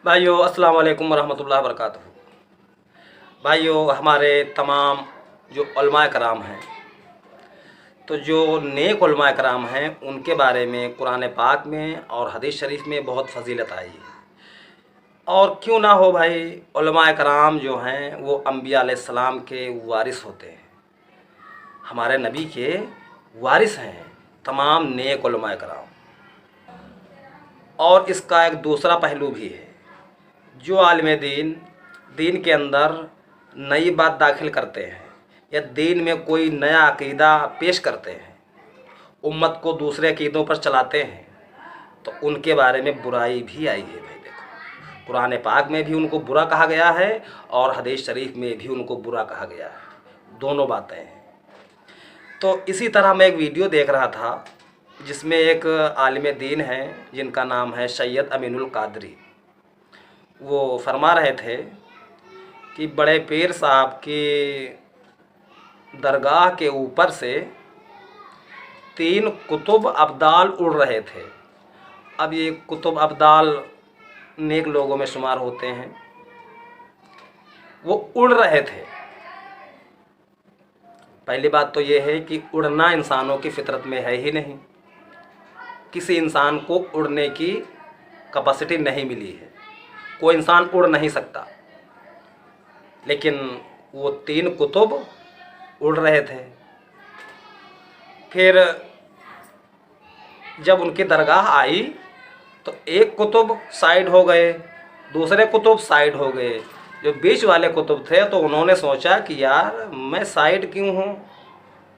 भाइयों अस्सलाम वालेकुम रहमतुल्लाहि व बरकातहू। भाइयों हमारे तमाम जो उलमाए कराम हैं, तो जो नेक उलमाए कराम हैं उनके बारे में कुरान पाक में और हदीस शरीफ में बहुत फजीलत आई है। और क्यों ना हो भाई, उलमाए कराम जो हैं वो अम्बिया अलैहिस्सलाम के वारिस होते हैं, हमारे नबी के वारिस हैं तमाम नेक उलमाए कराम। और इसका एक दूसरा पहलू भी है, जो आलिम दीन दीन के अंदर नई बात दाखिल करते हैं या दीन में कोई नया अकीदा पेश करते हैं, उम्मत को दूसरे अकीदों पर चलाते हैं, तो उनके बारे में बुराई भी आई है। भाई देखो, कुरान पाक में भी उनको बुरा कहा गया है और हदीस शरीफ में भी उनको बुरा कहा गया है, दोनों बातें हैं। तो इसी तरह मैं एक वीडियो देख रहा था जिसमें एक आलिम दीन हैं जिनका नाम है सैयद अमीनुल कादरी। वो फरमा रहे थे कि बड़े पीर साहब की दरगाह के ऊपर से 3 कुतुब अब्दाल उड़ रहे थे। अब ये कुतुब अब्दाल नेक लोगों में शुमार होते हैं, वो उड़ रहे थे। पहली बात तो ये है कि उड़ना इंसानों की फितरत में है ही नहीं, किसी इंसान को उड़ने की कैपेसिटी नहीं मिली है, कोई इंसान उड़ नहीं सकता। लेकिन वो 3 कुतुब उड़ रहे थे। फिर जब उनकी दरगाह आई तो एक कुतुब साइड हो गए, दूसरे कुतुब साइड हो गए। जो बीच वाले कुतुब थे तो उन्होंने सोचा कि यार मैं साइड क्यों हूँ,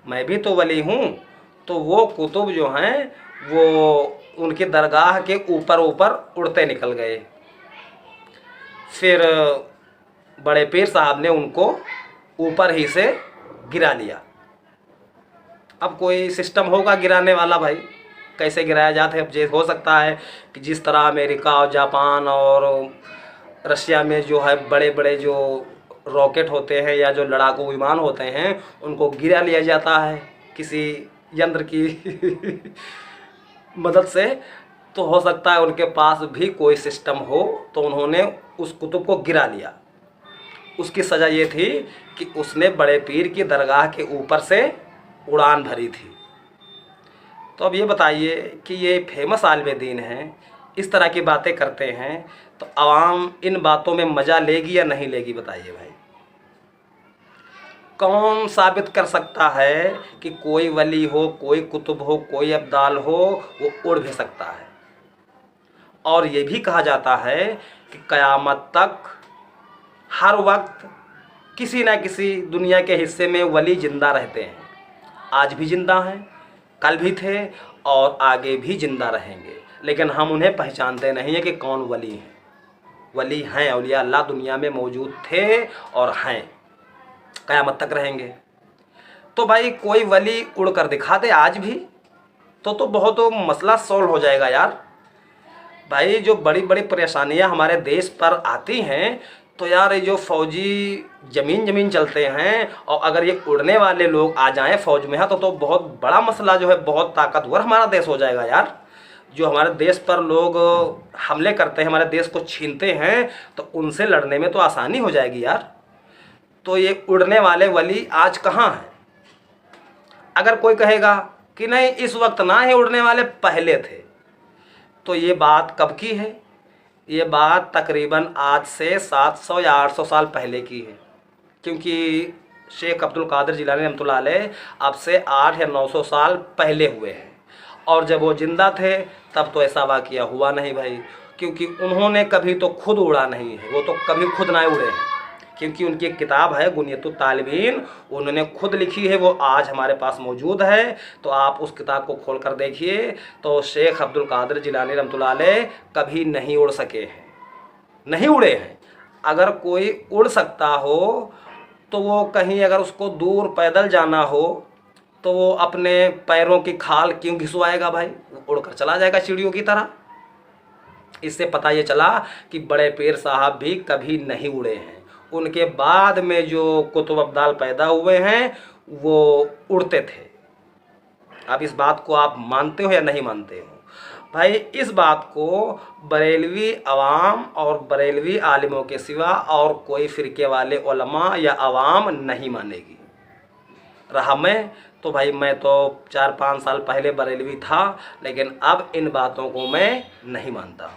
मैं भी तो वली हूँ। तो वो कुतुब जो हैं वो उनकी दरगाह के ऊपर ऊपर उड़ते निकल गए। फिर बड़े पीर साहब ने उनको ऊपर ही से गिरा लिया। अब कोई सिस्टम होगा गिराने वाला भाई, कैसे गिराया जाता है। अब ये हो सकता है कि जिस तरह अमेरिका और जापान और रशिया में जो है बड़े बड़े जो रॉकेट होते हैं या जो लड़ाकू विमान होते हैं उनको गिरा लिया जाता है किसी यंत्र की मदद से। तो हो सकता है उनके पास भी कोई सिस्टम हो, तो उन्होंने उस कुतुब को गिरा लिया। उसकी सज़ा ये थी कि उसने बड़े पीर की दरगाह के ऊपर से उड़ान भरी थी। तो अब ये बताइए कि ये फेमस आलिम दीन हैं, इस तरह की बातें करते हैं, तो आवाम इन बातों में मज़ा लेगी या नहीं लेगी बताइए भाई। कौन साबित कर सकता है कि कोई वली हो, कोई कुतुब हो, कोई अब्दाल हो वो उड़ भी सकता है। और ये भी कहा जाता है कि क़यामत तक हर वक्त किसी न किसी दुनिया के हिस्से में वली ज़िंदा रहते हैं। आज भी ज़िंदा हैं, कल भी थे और आगे भी ज़िंदा रहेंगे, लेकिन हम उन्हें पहचानते नहीं हैं कि कौन वली हैं। वली हैं, औलिया अल्लाह दुनिया में मौजूद थे और हैं, क़यामत तक रहेंगे। तो भाई कोई वली उड़ कर दिखा दे आज भी, तो बहुत मसला सॉल्व हो जाएगा यार। भाई जो बड़ी बड़ी परेशानियां हमारे देश पर आती हैं, तो यार ये जो फ़ौजी ज़मीन चलते हैं और अगर ये उड़ने वाले लोग आ जाएं फ़ौज में, तो बहुत बड़ा मसला जो है, बहुत ताकतवर हमारा देश हो जाएगा यार। जो हमारे देश पर लोग हमले करते हैं, हमारे देश को छीनते हैं, तो उनसे लड़ने में तो आसानी हो जाएगी यार। तो ये उड़ने वाले वली आज कहाँ हैं? अगर कोई कहेगा कि नहीं इस वक्त ना है उड़ने वाले, पहले थे, तो ये बात कब की है? ये बात तकरीबन आज से 700 या 800 साल पहले की है, क्योंकि शेख अब्दुल कादिर जिलानी रहमतुल्लाह अलैह अब से 8 या 900 साल पहले हुए हैं। और जब वो ज़िंदा थे तब तो ऐसा वाक़या हुआ नहीं भाई, क्योंकि उन्होंने कभी तो खुद उड़ा नहीं है, वो तो कभी खुद ना उड़े हैं। क्योंकि उनकी एक किताब है गुनियतुत तालिबीन, उन्होंने खुद लिखी है, वो आज हमारे पास मौजूद है। तो आप उस किताब को खोल कर देखिए, तो शेख अब्दुल कादिर जिलानी रहमतुल्लाह अलैह कभी नहीं उड़ सके हैं, नहीं उड़े हैं। अगर कोई उड़ सकता हो तो वो कहीं अगर उसको दूर पैदल जाना हो तो वो अपने पैरों की खाल क्यों घिसवाएगा भाई, वो उड़कर चला जाएगा चिड़ियों की तरह। इससे पता ये चला कि बड़े पीर साहब भी कभी नहीं उड़े हैं। उनके बाद में जो कुतुब अब्दाल पैदा हुए हैं वो उड़ते थे। अब इस बात को आप मानते हो या नहीं मानते हो? भाई इस बात को बरेलवी अवाम और बरेलवी आलिमों के सिवा और कोई फ़िरके वाले उलमा या अवाम नहीं मानेगी। रहा मैं तो भाई मैं तो 4-5 साल पहले बरेलवी था, लेकिन अब इन बातों को मैं नहीं मानता।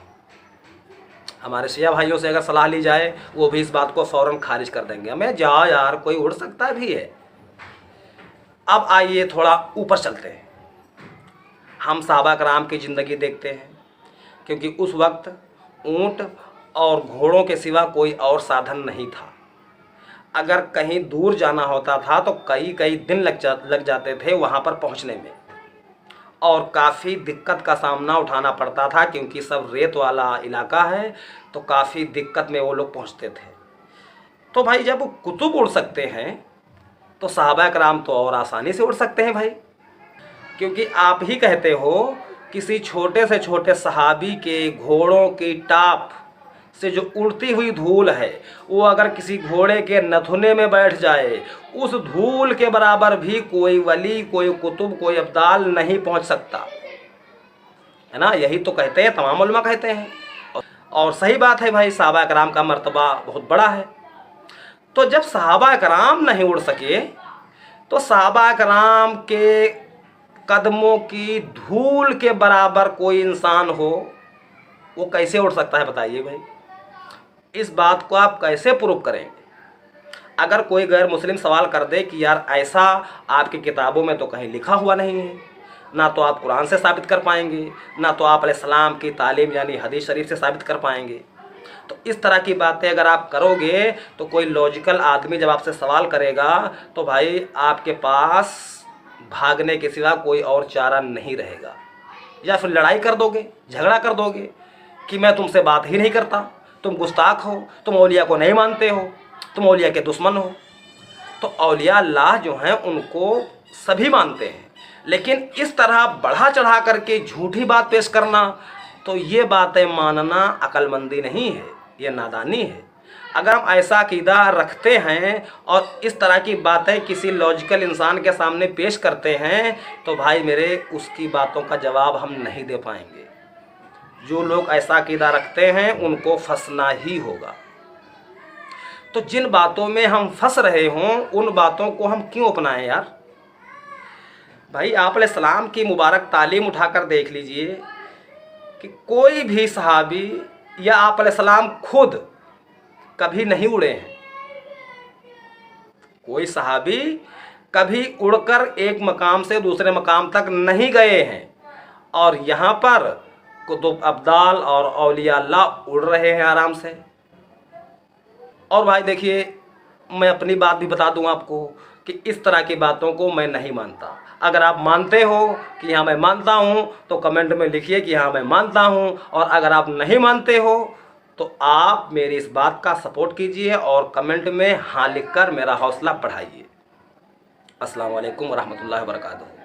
हमारे शिया भाइयों से अगर सलाह ली जाए वो भी इस बात को फ़ौरन खारिज कर देंगे, हमें जा यार कोई उड़ सकता भी है। अब आइए थोड़ा ऊपर चलते हैं, हम सहाबा कराम की ज़िंदगी देखते हैं, क्योंकि उस वक्त ऊँट और घोड़ों के सिवा कोई और साधन नहीं था। अगर कहीं दूर जाना होता था तो कई कई दिन लग जाते थे वहाँ पर पहुँचने में, और काफ़ी दिक्कत का सामना उठाना पड़ता था, क्योंकि सब रेत वाला इलाका है तो काफ़ी दिक्कत में वो लोग पहुँचते थे। तो भाई जब वो कुतुब उड़ सकते हैं तो सहाबा कराम तो और आसानी से उड़ सकते हैं भाई, क्योंकि आप ही कहते हो किसी छोटे से छोटे सहाबी के घोड़ों की टाप से जो उड़ती हुई धूल है वो अगर किसी घोड़े के नथुने में बैठ जाए, उस धूल के बराबर भी कोई वली, कोई कुतुब, कोई अब्दाल नहीं पहुंच सकता, है ना। यही तो कहते हैं, तमाम उलमा कहते हैं, और सही बात है भाई, सहाबा कराम का मर्तबा बहुत बड़ा है। तो जब सहाबा कराम नहीं उड़ सके तो सहाबा कराम के कदमों की धूल के बराबर कोई इंसान हो, वो कैसे उड़ सकता है बताइए भाई। इस बात को आप कैसे प्रूव करेंगे? अगर कोई गैर मुस्लिम सवाल कर दे कि यार ऐसा आपकी किताबों में तो कहीं लिखा हुआ नहीं है, ना तो आप कुरान से साबित कर पाएंगे, ना तो आप अलैहिस्सलाम की तालीम यानी हदीस शरीफ से साबित कर पाएंगे। तो इस तरह की बातें अगर आप करोगे तो कोई लॉजिकल आदमी जब आपसे सवाल करेगा तो भाई आपके पास भागने के सिवा कोई और चारा नहीं रहेगा, या फिर लड़ाई कर दोगे, झगड़ा कर दोगे कि मैं तुमसे बात ही नहीं करता, तुम गुस्ताख हो, तुम औलिया को नहीं मानते हो, तुम औलिया के दुश्मन हो। तो औलिया अल्लाह जो हैं उनको सभी मानते हैं, लेकिन इस तरह बढ़ा चढ़ा करके झूठी बात पेश करना, तो ये बातें मानना अक्लमंदी नहीं है, ये नादानी है। अगर हम ऐसा अक़ीदा रखते हैं और इस तरह की बातें किसी लॉजिकल इंसान के सामने पेश करते हैं तो भाई मेरे उसकी बातों का जवाब हम नहीं दे पाएंगे। जो लोग ऐसा अक़ीदा रखते हैं उनको फंसना ही होगा। तो जिन बातों में हम फंस रहे हों उन बातों को हम क्यों अपनाएं यार। भाई आप अलैहिस्सलाम की मुबारक तालीम उठाकर देख लीजिए कि कोई भी सहाबी या आप अलैहिस्सलाम खुद कभी नहीं उड़े हैं। कोई सहाबी कभी उड़कर एक मकाम से दूसरे मकाम तक नहीं गए हैं, और यहाँ पर कुतुब अब्दाल और औलिया अल्लाह उड़ रहे हैं आराम से। और भाई देखिए, मैं अपनी बात भी बता दूं आपको कि इस तरह की बातों को मैं नहीं मानता। अगर आप मानते हो कि हाँ मैं मानता हूँ तो कमेंट में लिखिए कि हाँ मैं मानता हूँ, और अगर आप नहीं मानते हो तो आप मेरी इस बात का सपोर्ट कीजिए और कमेंट में हाँ लिखकर मेरा हौसला बढ़ाइए। अस्सलाम वालेकुम रहमतुल्लाहि व बरकातहू।